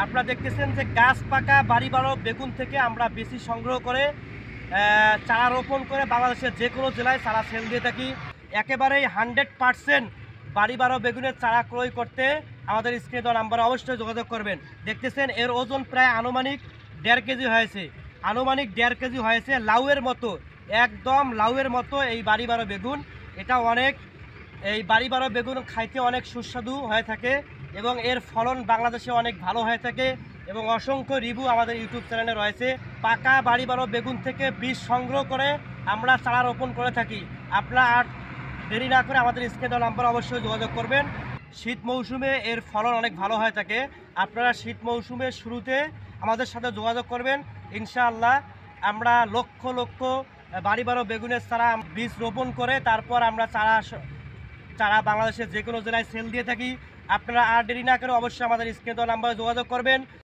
আপনারা দেখতেছেন যে গাছ পাকা বাড়ি বাড়ো বেগুন থেকে আমরা বেশি সংগ্রহ করে চারা রোপণ করে বাংলাদেশের যে কোনো জেলায় চারা সেল দিয়ে থাকি। একেবারেই 100% বাড়ি বাড়ো বেগুনের চারা ক্রয় করতে আমাদের স্ক্রিনে দেওয়া নাম্বারে অবশ্যই যোগাযোগ করবেন। দেখতেছেন এর ওজন প্রায় আনুমানিক 1.5 কেজি হয়েছে, আনুমানিক 1.5 কেজি হয়েছে। লাউয়ের মতো, একদম লাউয়ের মতো এই বাড়ি বাড়ো বেগুন। এটা অনেক, এই বাড়ি বাড়ো বেগুন খাইতে অনেক সুস্বাদু হয়ে থাকে এবং এর ফলন বাংলাদেশে অনেক ভালো হয়ে থাকে এবং অসংখ্য রিভিউ আমাদের ইউটিউব চ্যানেলে রয়েছে। পাকা বাড়ি বাড়ো বেগুন থেকে বীজ সংগ্রহ করে আমরা চারা রোপণ করে থাকি। আপনারা আর দেরি না করে আমাদের স্ক্রিনে দেওয়া নাম্বার অবশ্যই যোগাযোগ করবেন। শীত মৌসুমে এর ফলন অনেক ভালো হয়ে থাকে। আপনারা শীত মৌসুমের শুরুতে আমাদের সাথে যোগাযোগ করবেন। ইনশাআল্লাহ আমরা লক্ষ লক্ষ বাড়ি বাড়ো বেগুনের চারা বীজ রোপণ করে তারপর আমরা চারা বাংলাদেশের যে কোনো জেলায় সেল দিয়ে থাকি। আপনারা আর দেরি না করে অবশ্যই আমাদের স্ক্রিনে দেওয়া নাম্বারে যোগাযোগ করবেন।